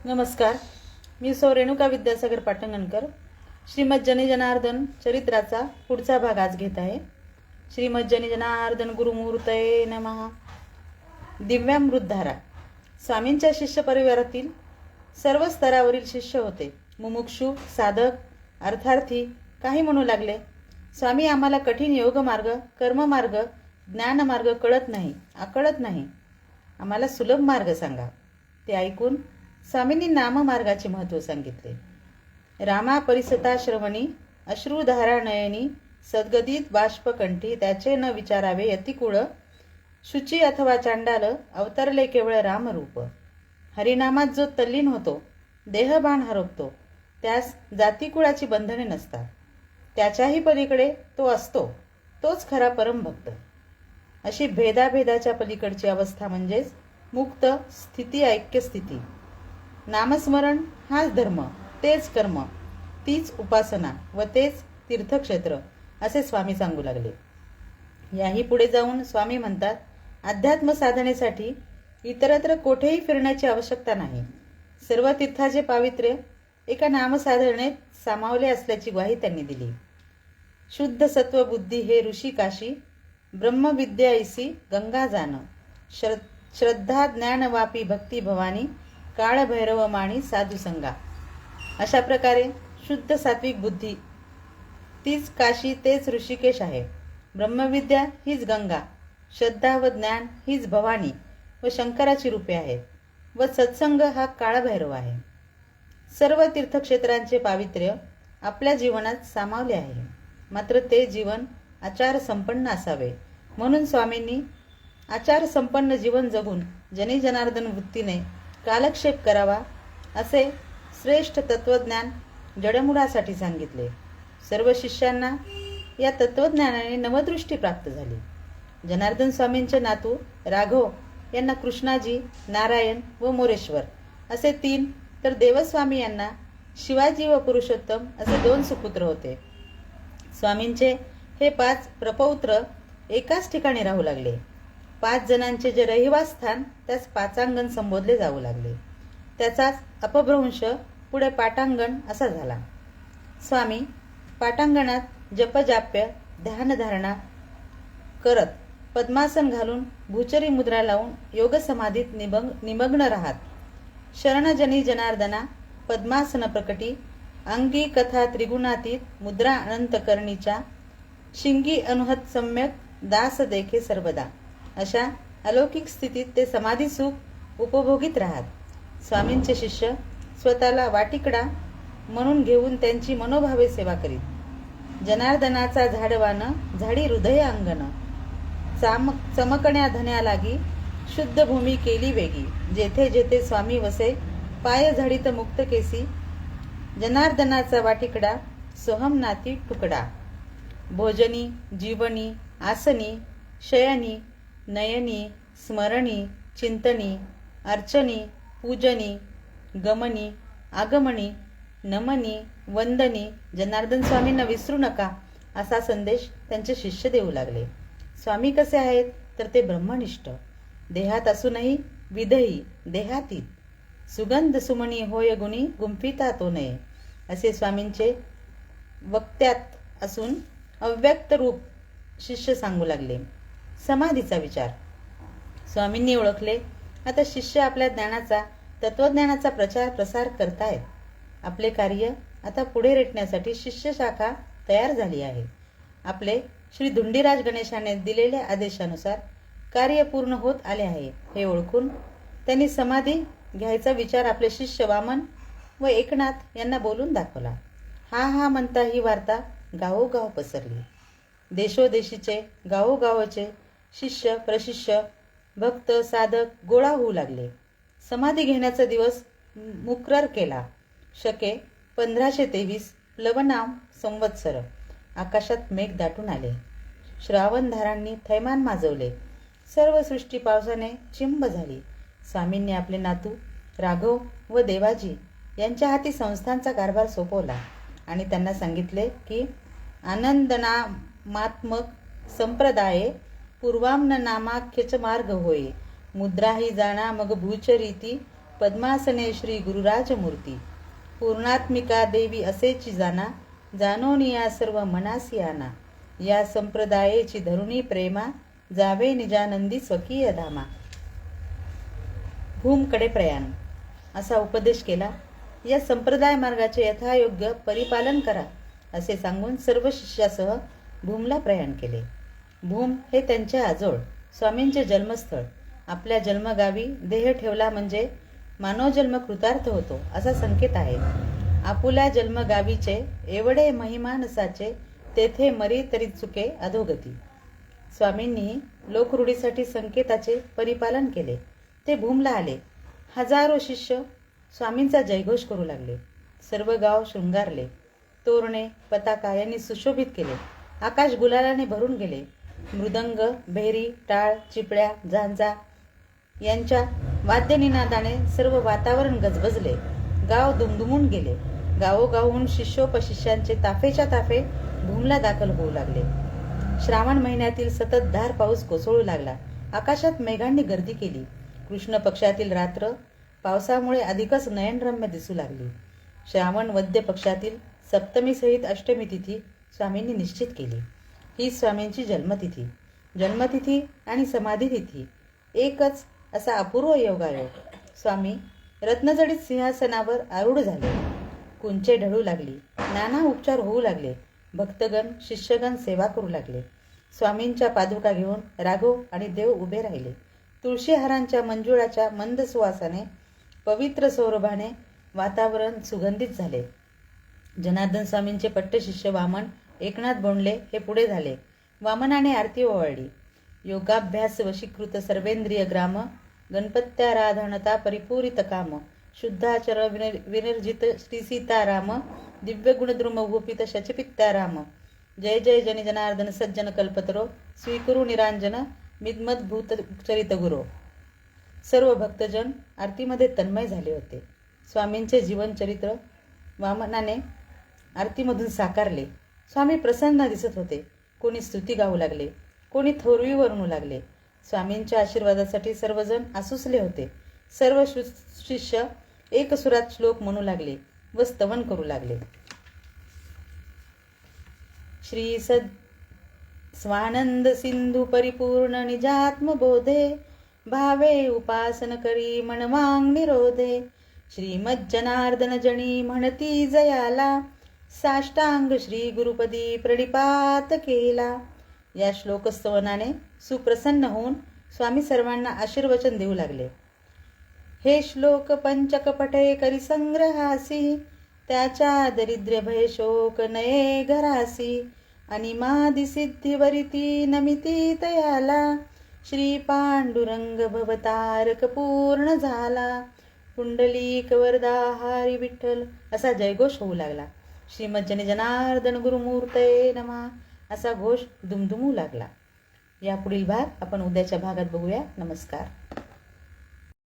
नमस्कार. मी सौ रेणुका विद्यासागर पाटंगणकर श्रीमद जनी जनार्दन चरित्राचा पुढचा भाग आज घेत आहे. श्रीमद जनी जनार्दन गुरुमूर्तये नमः. दिव्यामृतधारा. स्वामींच्या शिष्य परिवारातील सर्व स्तरावरील शिष्य होते. मुमुक्षु, साधक, अर्थार्थी, काही म्हणू लागले, स्वामी आम्हाला कठीण योगमार्ग, कर्ममार्ग, ज्ञानमार्ग कळत नाही, आकळत नाही, आम्हाला सुलभ मार्ग सांगा. ते ऐकून स्वामींनी नाममार्गाचे महत्त्व सांगितले. रामा परिसता श्रवणी, अश्रुधारा नयनी, सद्गदित बाष्पकंठी, त्याचे न विचारावे यतिकुळ, शुची अथवा चांडाल, अवतरले केवळ रामरूप. हरिनामात जो तल्लीन होतो, देहभान हरपतो, त्यास जातीकुळाची बंधने नसतात. त्याच्याही पलीकडे तो असतो, तोच खरा परमभक्त. अशी भेदाभेदाच्या पलीकडची अवस्था म्हणजेच मुक्त स्थिती, ऐक्य स्थिती. नामस्मरण हाच धर्म, तेच कर्म, तीच उपासना व तेच तीर्थक्षेत्र, असे स्वामी सांगू लागले. याही पुढे जाऊन स्वामी म्हणतात, अध्यात्म साधनेसाठी इतरत्र कोठेही फिरण्याची आवश्यकता नाही. सर्व तीर्थाचे पावित्र्य एका नामसाधनेत सामावले असल्याची ग्वाही त्यांनी दिली. शुद्ध सत्व बुद्धी हे ऋषी काशी, ब्रह्मविद्या ऐसी गंगा जाण, श्रद्धा ज्ञान वापी भक्ती भवानी, काळभैरव माणी साधू संगा. अशा प्रकारे शुद्ध सात्विक बुद्धी तीच काशी, तेच ऋषिकेश आहे. ब्रह्मविद्या हीच गंगा, श्रद्धा व ज्ञान हीच भवानी व शंकराची रूपे आहेत व सत्संग हा काळभैरव आहे. सर्व तीर्थक्षेत्रांचे पावित्र्य आपल्या जीवनात सामावले आहे. मात्र ते जीवन आचार संपन्न असावे, म्हणून स्वामींनी आचार संपन्न जीवन जगून जनी जनार्दन वृत्तीने कालक्षेप करावा, असे श्रेष्ठ तत्वज्ञान जडमुडासाठी सांगितले. सर्व शिष्यांना या तत्वज्ञानाने नवदृष्टी प्राप्त झाली. जनार्दन स्वामींचे नातू राघव यांना कृष्णाजी, नारायण व मोरेश्वर असे 3, तर देवस्वामी यांना शिवाजी व पुरुषोत्तम असे 2 सुपुत्र होते. स्वामींचे हे 5 प्रपौत्र एकाच ठिकाणी राहू लागले. 5 जणांचे जे रहिवास स्थान, त्यास पाचांगण संबोधले जाऊ लागले. त्याचाच अपभ्रंश पुढे पाटांगण असा झाला. स्वामी पाटांगणात जपजाप्य, ध्यानधारणा करत पद्मासन घालून भूचरी मुद्रा लावून योगसमाधीत निमग्न राहत. शरणजनी जनार्दना पद्मासन प्रकटी, अंगी कथा त्रिगुणातीत, मुद्रा अनंत करणीच्या, शिंगी अनुहत सम्यक, दास देखे सर्वदा. अशा अलौकिक स्थितीत ते समाधी सुख उपभोगीत राहत. स्वामींचे शिष्य स्वतःला वाटिकडा म्हणून घेऊन त्यांची मनोभावे सेवा करीत. जनार्दनाचा झाडवान, झाडी हृदय अंगण, चमकण्या धन्या लागी, शुद्ध भूमी केली वेगी, जेथे जेथे स्वामी वसे, पाय झाडीत मुक्त केसी, जनार्दनाचा वाटिकडा, सोहम नाती तुकडा. भोजनी, जीवनी, आसनी, शयनी, नयनी, स्मरणी, चिंतनी, अर्चनी, पूजनी, गमनी, आगमनी, नमनी, वंदनी, जनार्दन स्वामींना विसरू नका, असा संदेश त्यांचे शिष्य देऊ लागले. स्वामी कसे आहेत, तर ते ब्रह्मनिष्ठ, देहात असूनही विधेयी, देहातीत, सुगंध सुमणी होय गुणी, गुंफिता तो नये, असे स्वामींचे वक्त्यात असून अव्यक्त रूप शिष्य सांगू लागले. समाधीचा विचार. स्वामींनी ओळखले, आता शिष्य आपल्या ज्ञानाचा, तत्वज्ञानाचा प्रचार प्रसार करतायत. आपले कार्य आता पुढे रेटण्यासाठी शिष्य शाखा तयार झाली आहे. आपले श्री धुंडीराज गणेशाने दिलेल्या आदेशानुसार कार्य पूर्ण होत आले आहे हे ओळखून त्यांनी समाधी घ्यायचा विचार आपले शिष्य वामन व एकनाथ यांना बोलून दाखवला. हा हा म्हणता ही वार्ता गावोगाव पसरली. देशोदेशीचे, गावोगावचे शिष्य, प्रशिष्य, भक्त, साधक गोळा होऊ लागले. समाधी घेण्याचा दिवस मुकरर केला. शके 1523 प्लवनाम संवत्सर. आकाशात मेघ दाटून आले. श्रावणधारांनी थैमान माजवले. सर्व सृष्टी पावसाने चिंब झाली. स्वामींनी आपले नातू राघव व देवाजी यांच्या हाती संस्थांचा कारभार सोपवला आणि त्यांना सांगितले की आनंदनामात्मक संप्रदाये पूर्वाम्न नामाख्यच मार्ग होय, मुद्रा ही जाणा मग भूचरीती, पद्मासने श्री गुरुराजमूर्ती. पूर्णात्मिका देवी असेची जाना, जाणोनी या सर्व मनासी आना. या संप्रदायेची धरुणी प्रेमा, जावे निजानंदी स्वकीय धामा. भूमकडे प्रयाण असा उपदेश केला. या संप्रदाय मार्गाचे यथायोग्य परिपालन करा असे सांगून सर्व शिष्यासह भूमला प्रयाण केले. भूम हे त्यांचे आजोळ, स्वामींचे जन्मस्थळ. आपल्या जन्मगावी देह ठेवला म्हणजे मानव जन्म कृतार्थ होतो असा संकेत आहे. आपुल्या जन्मगावीचे एवढे महिमा नसाचे, तेथे मरी तरी चुके अधोगती. स्वामींनी लोकरूढीसाठी संकेताचे परिपालन केले. ते भूमला आले. हजारो शिष्य स्वामींचा जयघोष करू लागले. सर्व गाव शृंगारले. तोरणे पताका यांनी सुशोभित केले. आकाश गुलालाने भरून गेले. मृदंग, भेरी, टाळ, चिपळ्या, झांजा यांच्या वाद्यनिनादाने सर्व वातावरण गजबजले. गाव दुमदुमून गेले. गावोगावहून शिष्योपशिष्यांचे ताफेच्या ताफे भूमला दाखल होऊ लागले. श्रावण महिन्यातील सततधार पाऊस कोसळू लागला. आकाशात मेघांनी गर्दी केली. कृष्ण पक्षातील रात्र पावसामुळे अधिकच नयनरम्य दिसू लागली. श्रावण वद्य पक्षातील सप्तमी सहित अष्टमी तिथी स्वामींनी निश्चित केली. ही स्वामींची जन्मतिथी. जन्मतिथी आणि समाधी तिथी एकच असा अपूर्व योगायोग. स्वामी रत्नजडित सिंहासनावर आरूढ झाले. कुंचे ढळू लागली. नाना उपचार होऊ लागले. भक्तगण शिष्यगण सेवा करू लागले. स्वामींच्या पादुका घेऊन राघव आणि देव उभे राहिले. तुळशीहारांच्या मंजुळाच्या मंद सुवासाने, पवित्र सौरभाने वातावरण सुगंधित झाले. जनार्दन स्वामींचे पट्टशिष्य वामन एकनाथ बोंडले हे पुढे झाले. वामनाने आरती ओवाळली. योगाभ्यास वशीकृत सर्वेंद्रिय ग्राम, गणपत्याराधनता परिपूरित काम, शुद्धाचर विनिर्जित श्री सीताराम, दिव्य गुणद्रुम भूपित शचपित्ताराम. जय जय जनि जनार्दन सज्जन कल्पतरो, स्वीकुरु निरांजन मिदमद्भूत चरित गुरो. सर्व भक्तजन आरतीमध्ये तन्मय झाले होते. स्वामींचे जीवनचरित्र वामनाने आरतीमधून साकारले. स्वामी प्रसन्न दिसत होते. कोणी स्तुती गाऊ लागले, कोणी थोरवी वरणू लागले. स्वामींच्या आशीर्वादासाठी सर्वजण आसुसले होते. सर्व शिष्य एकसुरात श्लोक म्हणू लागले व स्तवन करू लागले. श्री स्वानंद सिंधू परिपूर्ण निजात्मबोधे, भावे उपासन करी मनवांग निरोधे. श्रीमद जनार्दन जनी म्हणती जयाला, साष्टांग श्री गुरुपदी प्रणिपात केला. या श्लोकस्तवनाने सुप्रसन्न होऊन स्वामी सर्वांना आशीर्वचन देऊ लागले. हे श्लोक पंचक पठे करी संग्रहासी, त्याच्या दरिद्र्य भय शोक नये घरासी. अनिमादि सिद्धी वरिती नमिती तयाला, श्री पांडुरंग भवतारक पूर्ण झाला. पुंडलीक वरदा हरी विठ्ठल असा जयघोष होऊ लागला. श्रीमद जनी जनार्दन गुरुमूर्तये नमः असा घोष दुमदुमू लागला. यापुढील भाग आपण उद्याच्या भागात बघूया. नमस्कार.